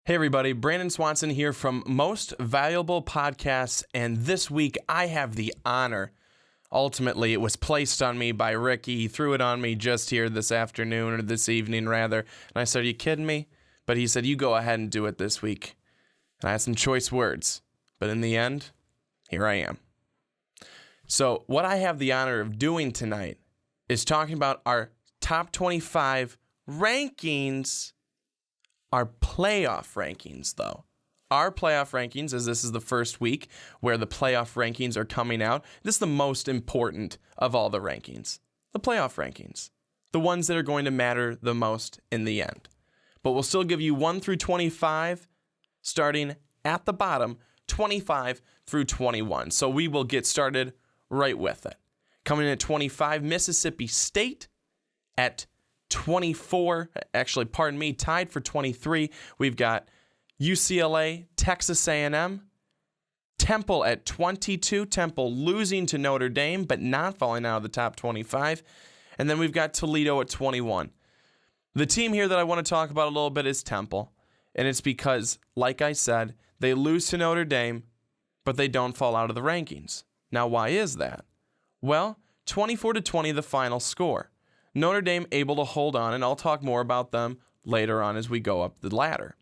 Hey everybody, Brandon Swanson here from Most Valuable Podcasts, and this week I have the honor. Ultimately, it was placed on me by Ricky. He threw it on me just here this afternoon, or this evening rather, and I said, "Are you kidding me?" But he said, "You go ahead and do it this week." And I had some choice words, but in the end, here I am. So what I have the honor of doing tonight is talking about our top 25 rankings. Our playoff rankings, though. Our playoff rankings, as this is the first week where the playoff rankings are coming out. This is the most important of all the rankings. The playoff rankings. The ones that are going to matter the most in the end. But we'll still give you 1 through 25, starting at the bottom, 25 through 21. So we will get started right with it. Coming in at 25, Mississippi State. At 24, tied for 23, we've got UCLA, Texas A&M, Temple at 22, Temple losing to Notre Dame, but not falling out of the top 25, and then we've got Toledo at 21. The team here that I want to talk about a little bit is Temple, and it's because, like I said, they lose to Notre Dame, but they don't fall out of the rankings. Now, why is that? Well, 24-20, the final score. Notre Dame able to hold on, and I'll talk more about them later on as we go up the ladder.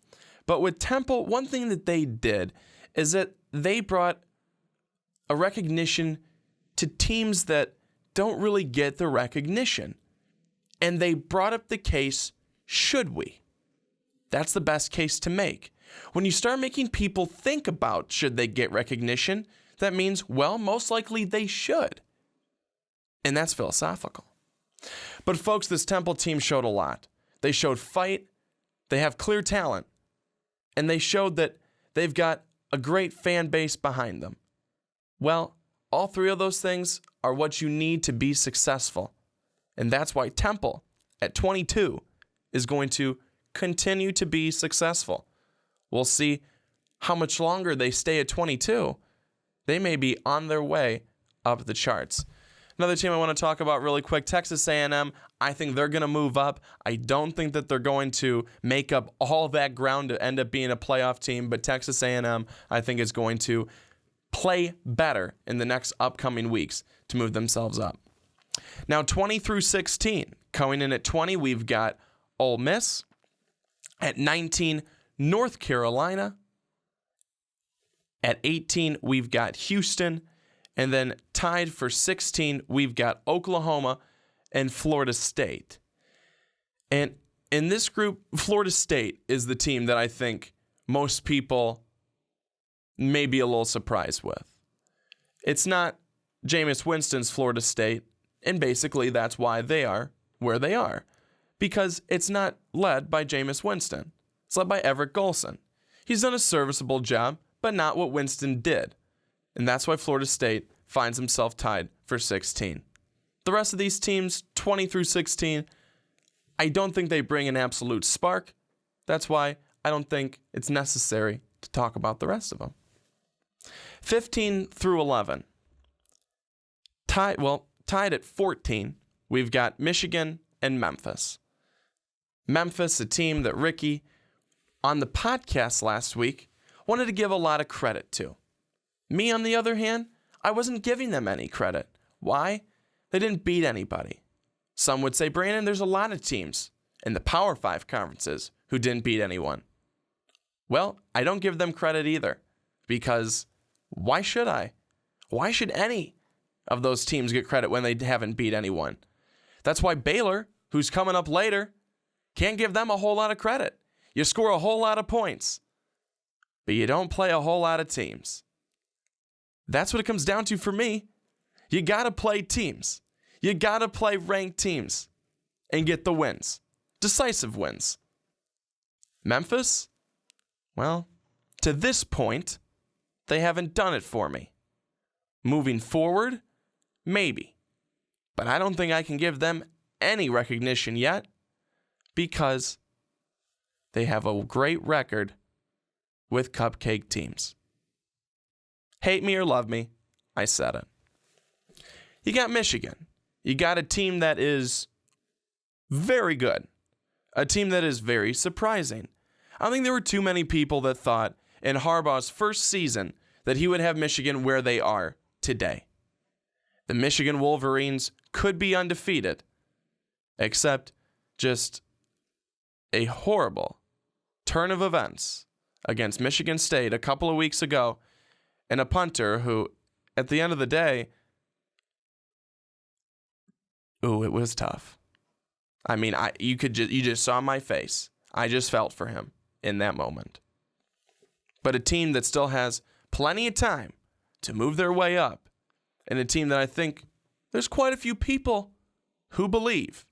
But with Temple, one thing that they did is that they brought a recognition to teams that don't really get the recognition. And they brought up the case, should we? That's the best case to make. When you start making people think about should they get recognition, that means, well, most likely they should. And that's philosophical. But folks, this Temple team showed a lot. They showed fight, they have clear talent, and they showed that they've got a great fan base behind them. Well, all three of those things are what you need to be successful. And that's why Temple, at 22, is going to continue to be successful. We'll see how much longer they stay at 22. They may be on their way up the charts. Another team I want to talk about really quick, Texas A&M. I think they're going to move up. I don't think that they're going to make up all that ground to end up being a playoff team, but Texas A&M, I think, is going to play better in the next upcoming weeks to move themselves up. Now, 20 through 16. Coming in at 20, we've got Ole Miss. At 19, North Carolina. At 18, we've got Houston. And then tied for 16, we've got Oklahoma and Florida State. And in this group, Florida State is the team that I think most people may be a little surprised with. It's not Jameis Winston's Florida State, and basically that's why they are where they are. Because it's not led by Jameis Winston. It's led by Everett Golson. He's done a serviceable job, but not what Winston did. And that's why Florida State finds himself tied for 16. The rest of these teams, 20 through 16, I don't think they bring an absolute spark. That's why I don't think it's necessary to talk about the rest of them. 15 through 11. Tied at 14, we've got Michigan and Memphis. Memphis, a team that Ricky, on the podcast last week, wanted to give a lot of credit to. Me, on the other hand, I wasn't giving them any credit. Why? They didn't beat anybody. Some would say, Brandon, there's a lot of teams in the Power 5 conferences who didn't beat anyone. Well, I don't give them credit either, because why should I? Why should any of those teams get credit when they haven't beat anyone? That's why Baylor, who's coming up later, can't give them a whole lot of credit. You score a whole lot of points, but you don't play a whole lot of teams. That's what it comes down to for me. You got to play teams. You got to play ranked teams and get the wins. Decisive wins. Memphis? Well, to this point, they haven't done it for me. Moving forward? Maybe. But I don't think I can give them any recognition yet because they have a great record with cupcake teams. Hate me or love me, I said it. You got Michigan. You got a team that is very good. A team that is very surprising. I don't think there were too many people that thought in Harbaugh's first season that he would have Michigan where they are today. The Michigan Wolverines could be undefeated, except just a horrible turn of events against Michigan State a couple of weeks ago, and a punter who, at the end of the day, it was tough. I mean, you just saw my face. I just felt for him in that moment. But a team that still has plenty of time to move their way up, and a team that I think there's quite a few people who believe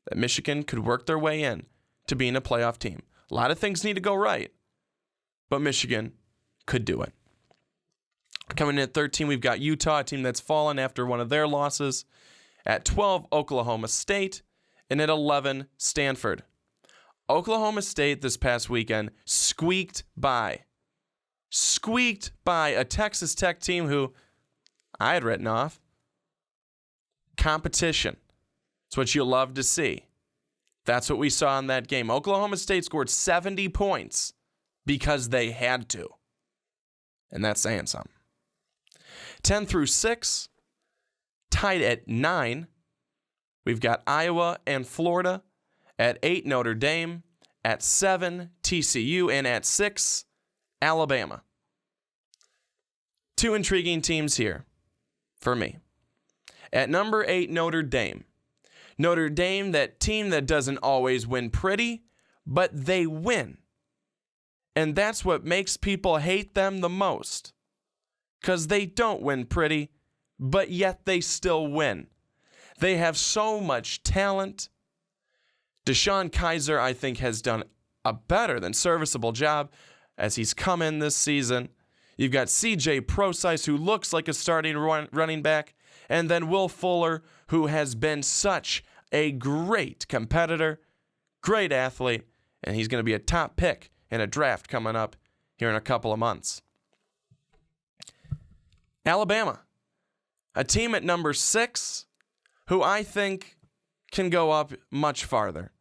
that Michigan could work their way in to being a playoff team. A lot of things need to go right, but Michigan could do it. Coming in at 13, we've got Utah, a team that's fallen after one of their losses. At 12, Oklahoma State. And at 11, Stanford. Oklahoma State this past weekend squeaked by a Texas Tech team who I had written off. Competition. It's what you love to see. That's what we saw in that game. Oklahoma State scored 70 points because they had to. And that's saying something. 10 through 6, tied at 9. We've got Iowa and Florida. At 8, Notre Dame. At 7, TCU. And at 6, Alabama. Two intriguing teams here for me. At number 8, Notre Dame. Notre Dame, that team that doesn't always win pretty, but they win. And that's what makes people hate them the most. Because they don't win pretty, but yet they still win. They have so much talent. Deshaun Kaiser, I think, has done a better than serviceable job as he's come in this season. You've got C.J. Prosise, who looks like a starting running back, and then Will Fuller, who has been such a great competitor, great athlete, and he's going to be a top pick in a draft coming up here in a couple of months. Alabama, a team at number 6, who I think can go up much farther.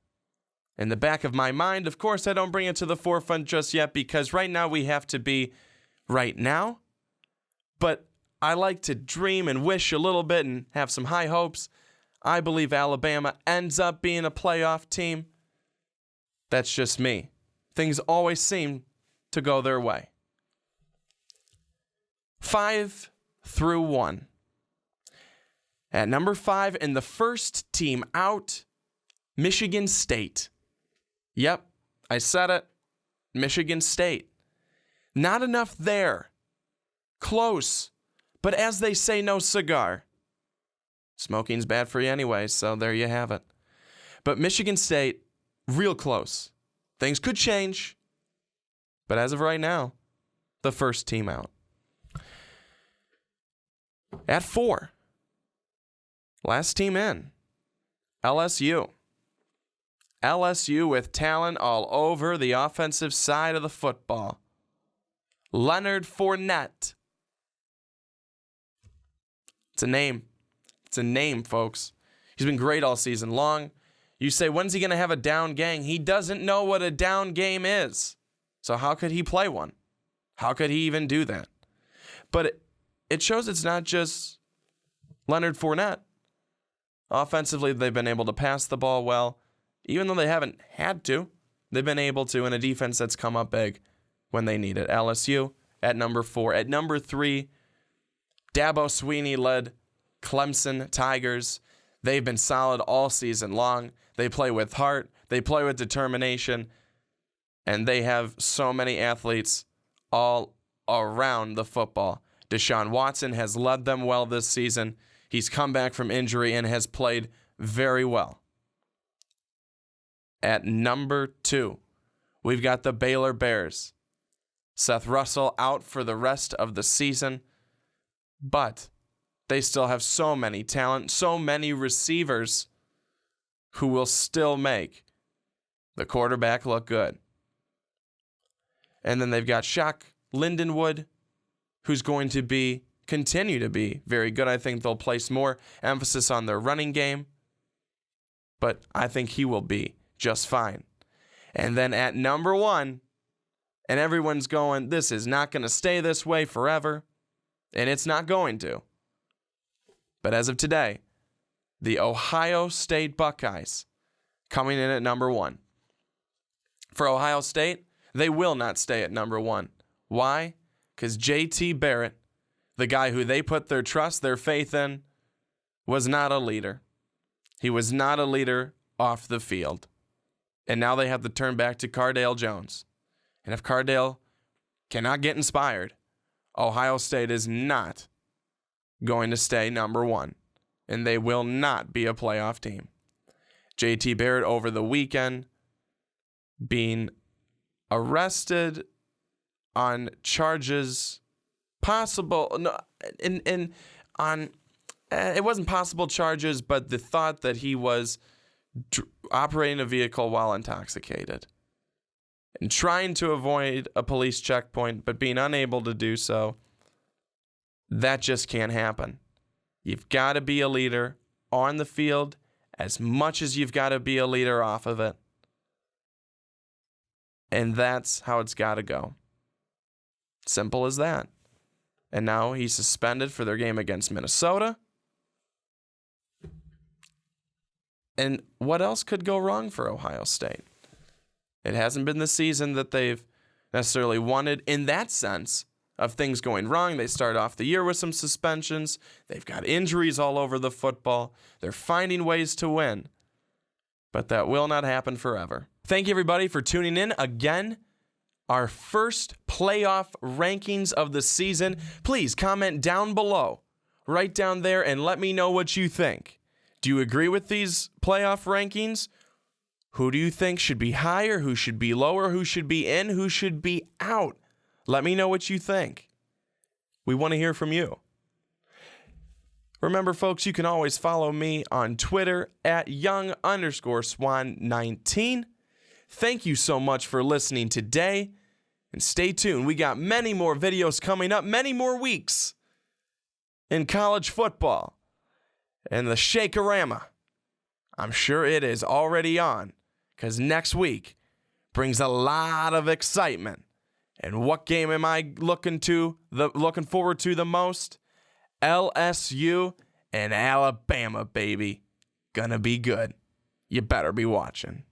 In the back of my mind, of course, I don't bring it to the forefront just yet because right now we have to be right now. But I like to dream and wish a little bit and have some high hopes. I believe Alabama ends up being a playoff team. That's just me. Things always seem to go their way. 5 through 1. At number 5, and the first team out, Michigan State. Yep, I said it. Michigan State. Not enough there. Close. But as they say, no cigar. Smoking's bad for you anyway, so there you have it. But Michigan State, real close. Things could change. But as of right now, the first team out. At 4, last team in, LSU. LSU with talent all over the offensive side of the football. Leonard Fournette. It's a name. It's a name, folks. He's been great all season long. You say, when's he going to have a down game? He doesn't know what a down game is. So how could he play one? How could he even do that? But it shows it's not just Leonard Fournette. Offensively, they've been able to pass the ball well. Even though they haven't had to, they've been able to in a defense that's come up big when they need it. LSU at number 4. At number 3, Dabo Swinney-led Clemson Tigers. They've been solid all season long. They play with heart. They play with determination. And they have so many athletes all around the football. Deshaun Watson has led them well this season. He's come back from injury and has played very well. At number 2, we've got the Baylor Bears. Seth Russell out for the rest of the season, but they still have so many talent, so many receivers who will still make the quarterback look good. And then they've got Shaq Lindenwood, who's going to continue to be very good. I think they'll place more emphasis on their running game, but I think he will be just fine. And then at number 1, And everyone's going, this is not going to stay this way forever. And it's not going to. But as of today, the Ohio State Buckeyes coming in at number 1. For Ohio State, they will not stay at number 1. Why? Because J.T. Barrett, the guy who they put their trust, their faith in, was not a leader. He was not a leader off the field. And now they have to turn back to Cardale Jones. And if Cardale cannot get inspired, Ohio State is not going to stay number 1. And they will not be a playoff team. J.T. Barrett over the weekend being arrested on charges it wasn't possible charges, but the thought that he was operating a vehicle while intoxicated and trying to avoid a police checkpoint, but being unable to do so. That just can't happen. You've got to be a leader on the field as much as you've got to be a leader off of it. And that's how it's got to go. Simple as that. And now he's suspended for their game against Minnesota. And what else could go wrong for Ohio State? It hasn't been the season that they've necessarily wanted in that sense of things going wrong. They start off the year with some suspensions. They've got injuries all over the football. They're finding ways to win. But that will not happen forever. Thank you, everybody, for tuning in. Again, our first playoff rankings of the season. Please comment down below, right down there, and let me know what you think. Do you agree with these playoff rankings? Who do you think should be higher? Who should be lower? Who should be in? Who should be out? Let me know what you think. We want to hear from you. Remember, folks, you can always follow me on Twitter at young_swan19. Thank you so much for listening today. And stay tuned. We got many more videos coming up, many more weeks in college football. And the Shakerama, I'm sure it is already on, because next week brings a lot of excitement. And what game am I looking forward to the most? LSU and Alabama, baby. Gonna be good. You better be watching.